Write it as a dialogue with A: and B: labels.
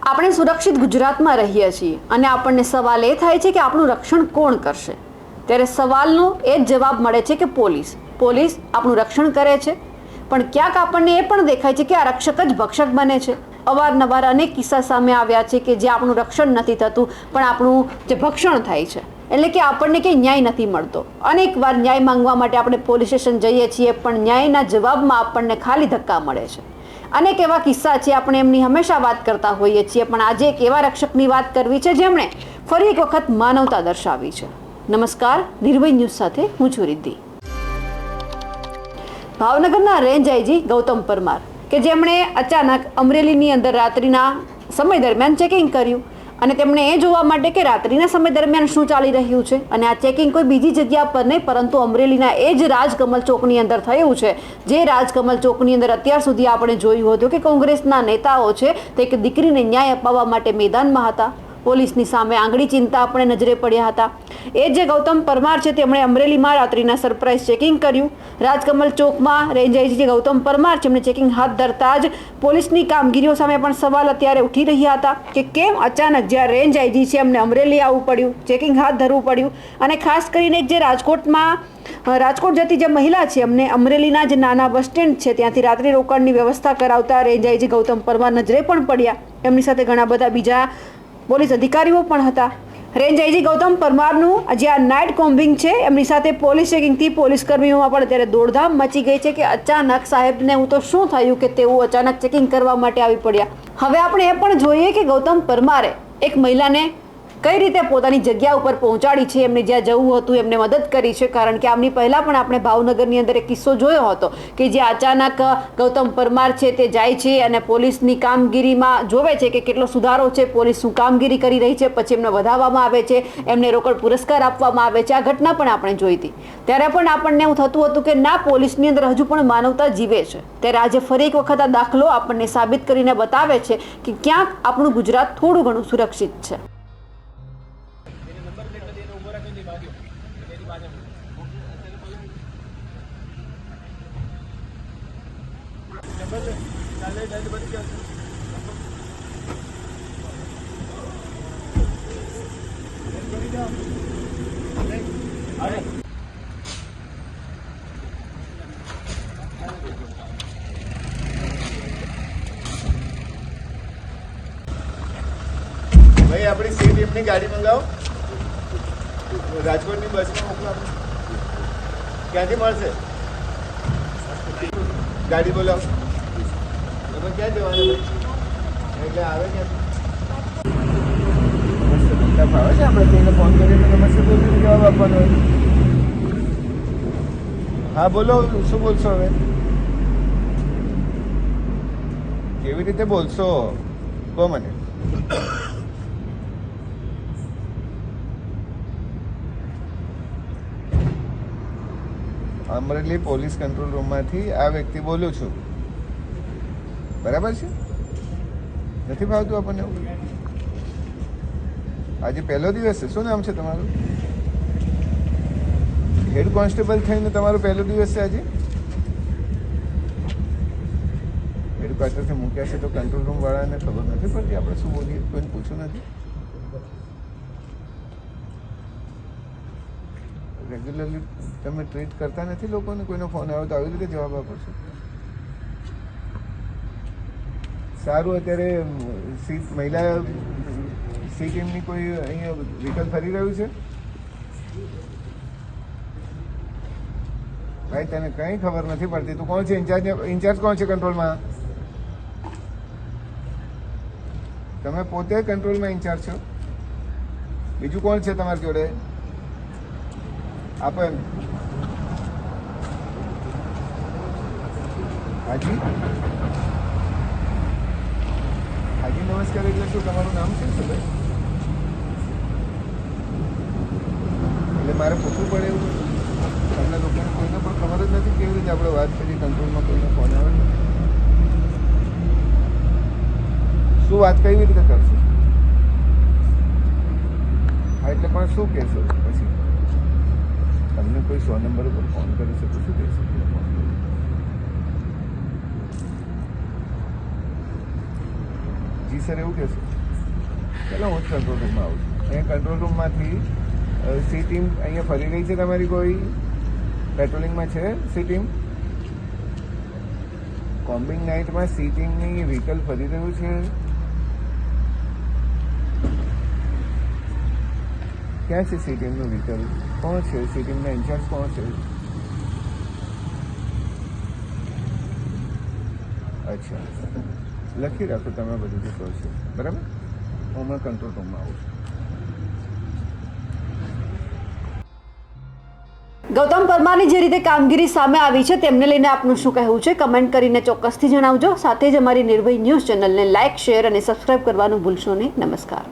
A: આપણે સુરક્ષિત ગુજરાતમાં રહીએ છીએ અને આપણને સવાલ એ થાય છે કે આપણું રક્ષણ કોણ કરશે? ત્યારે સવાલનો એ જ જવાબ મળે છે કે પોલીસ આપણું રક્ષણ કરે છે, પણ ક્યાંક આપણને એ પણ દેખાય છે કે આ રક્ષક જ ભક્ષક બને છે. અવારનવાર અનેક કિસ્સા સામે આવ્યા છે કે જે આપણું રક્ષણ નથી થતું પણ આપણું જે ભક્ષણ થાય છે, એટલે કે આપણને કંઈ ન્યાય નથી મળતો. અનેક વાર ન્યાય માંગવા માટે આપણે પોલીસ સ્ટેશન જઈએ છીએ, પણ ન્યાયના જવાબમાં આપણને ખાલી ધક્કા મળે છે. અનેક એવા કિસ્સા છે, આપણે એમની હંમેશા વાત કરતા હોઈએ છીએ, પણ આજે એક એવા રક્ષકની વાત કરવી છે જેમણે ફરી એક વખત માનવતા દર્શાવી છે. નમસ્કાર, નિર્ભય ન્યૂઝ સાથે હું છું રિદ્ધિ. ભાવનગરના રેન્જ આઈજી ગૌતમ પરમાર કે જેમણે અચાનક અમરેલીની અંદર રાત્રિના સમય દરમિયાન ચેકિંગ કર્યું અને તેમણે એ જોવા માટે કે રાત્રિના સમય દરમિયાન શું ચાલી રહ્યું છે, અને આ ચેકિંગ કોઈ બીજી જગ્યા પર નહીં પરંતુ અમરેલીના એ જ રાજકમલ ચોકની અંદર થયું છે. જે રાજકમલ ચોકની અંદર અત્યાર સુધી આપણે જોયું હતું કે કોંગ્રેસના નેતાઓ છે તે એક દીકરીને ન્યાય અપાવવા માટે મેદાનમાં હતા. પોલીસની સામે આંગળી ચીંધતા આપણે નજરે પડ્યા હતા. એ જે ગૌતમ પરમાર છે તેમણે અમરેલીમાં રાત્રિના સરપ્રાઇઝ ચેકિંગ કર્યું. રાજકમલ ચોકમાં રેન્જ આઈજી ગૌતમ પરમાર છે એમણે ચેકિંગ હાથ ધરતા જ પોલીસની કામગીરીઓ સામે પણ સવાલ અત્યારે ઉઠી રહ્યા હતા કે કેમ અચાનક જ્યાં રેન્જ આઈજી છે એમને અમરેલી આવવું પડ્યું, ચેકિંગ હાથ ધરવું પડ્યું. અને ખાસ કરીને જે રાજકોટ જતી જે મહિલા છે એમને અમરેલીના જે નાના બસ સ્ટેન્ડ છે ત્યાંથી રાત્રિ રોકાણની વ્યવસ્થા કરાવતા રેન્જ આઈજી ગૌતમ પરમાર નજરે પણ પડ્યા. એમની સાથે ઘણા બધા બીજા પોલીસ અધિકારીઓ પણ હતા. રેન્જ આઈજી ગૌતમ પરમારનું જે આ નાઇટ કોમ્બિંગ છે એમની સાથે પોલીસ ચેકિંગથી પોલીસ કર્મીઓમાં પણ અત્યારે દોડધામ મચી ગઈ છે કે અચાનક સાહેબને હું તો શું થયું કે તેઓ અચાનક ચેકિંગ કરવા માટે આવી પડ્યા. હવે આપણે એ પણ જોઈએ કે ગૌતમ પરમારે એક મહિલાને કઈ રીતે પોતાની જગ્યા ઉપર પહોંચાડી છે, એમને જ્યાં જવું હતું એમને મદદ કરી છે. કારણ કે આમની પહેલાં પણ આપણે ભાવનગરની અંદર એક કિસ્સો જોયો હતો કે જે અચાનક ગૌતમ પરમાર છે તે જાય છે અને પોલીસની કામગીરીમાં જોવે છે કે કેટલો સુધારો છે, પોલીસ શું કામગીરી કરી રહી છે, પછી એમને વધાવવામાં આવે છે, એમને રોકડ પુરસ્કાર આપવામાં આવે છે. આ ઘટના પણ આપણે જોઈ હતી. ત્યારે પણ આપણને એવું થતું હતું કે ના, પોલીસની અંદર હજુ પણ માનવતા જીવે છે. ત્યારે આજે ફરી એક વખત આ દાખલો આપણને સાબિત કરીને બતાવે છે કે ક્યાંક આપણું ગુજરાત થોડું ઘણું સુરક્ષિત છે.
B: ભાઈ આપણી સીટ એમની ગાડી મંગાવો, રાજકોટની બસમાં મોકલો. ક્યાંથી મળશે ગાડી? બોલાવો. તમે ક્યાં જવાના ભાઈ? એટલે આવે ક્યાંથી? ફાવે છે આપણે કોઈને ફોન કરીને નમસ્તે બોલીને જવાબ આપવાનો હોય. હા બોલો, શું બોલશો હવે? કેવી રીતે બોલશો કહો મને. અમરેલી પોલીસ કંટ્રોલ રૂમમાંથી આ વ્યક્તિ બોલું છું. બરાબર છે? નથી ભાવતું આપણને? આજે પહેલો દિવસ છે. શું નામ છે તમારું? હેડ કોન્સ્ટેબલ થઈને તમારો પહેલો દિવસ છે આજે? હેડક્વાર્ટરથી મૂક્યા છે તો કંટ્રોલ રૂમ વાળાને ખબર નથી પડતી આપણે શું બોલીએ? કોઈને પૂછવું નથી? રેગ્યુલરલી તમે ટ્રીટ કરતા નથી લોકોને? કોઈનો ફોન આવ્યો તો આવી રીતે જવાબ આપો છો? સારું, અત્યારે સીટ મહિલા સીટ એમની કોઈ અહીંયા વ્હીકલ ફરી રહ્યું છે? ભાઈ તને કંઈ ખબર નથી પડતી. તું કોણ છે? ઇન્ચાર્જ કોણ છે કંટ્રોલમાં? તમે પોતે કંટ્રોલમાં ઇન્ચાર્જ છો? બીજું કોણ છે તમારી જોડે? આપો એમ. હાજી હાજી નમસ્કાર એટલે શું? તમારું નામ શું છે ભાઈ? એટલે મારે પૂછવું પડે એવું? તમને લોકોને કોઈને પણ ખબર જ નથી કેવી રીતે આપણે વાત કરીએ? કંટ્રોલમાં કોઈને ફોન આવે ને શું વાત કેવી રીતે કરશો? હા એટલે પણ શું કહેશો પછી? તમને કોઈ 100 નંબર ઉપર ફોન કરી શકે શું કહેશો? જી સર એવું કહેશે? ચાલો હું જ કંટ્રોલ રૂમમાં આવું છું. અહીંયા કંટ્રોલ રૂમમાંથી સી ટીમ અહીંયા ફરી રહી છે, તમારી કોઈ પેટ્રોલિંગમાં છે સી ટીમ? કોમ્બિંગ નાઇટમાં સી ટીમની વ્હીકલ ફરી રહ્યું છે. ક્યાં છે સી ટીમનું વ્હીકલ? કોણ છે સી ટીમના ઇન્ચાર્જ? કોણ છે? અચ્છા, લખી રાખો તમે બધું જે કહો છો, બરાબર? હું હમણાં કંટ્રોલ રૂમમાં આવું છું.
A: ગૌતમ પરમારની જે રીતે કામગીરી સામે આવી છે તેમને લઈને આપનું શું કહેવું છે કમેન્ટ કરીને ચોક્કસથી જણાવજો. સાથે જ અમારી નિર્ભય ન્યૂઝ ચેનલને લાઇક, શેર અને સબસ્ક્રાઇબ કરવાનું ભૂલશો નહીં. નમસ્કાર.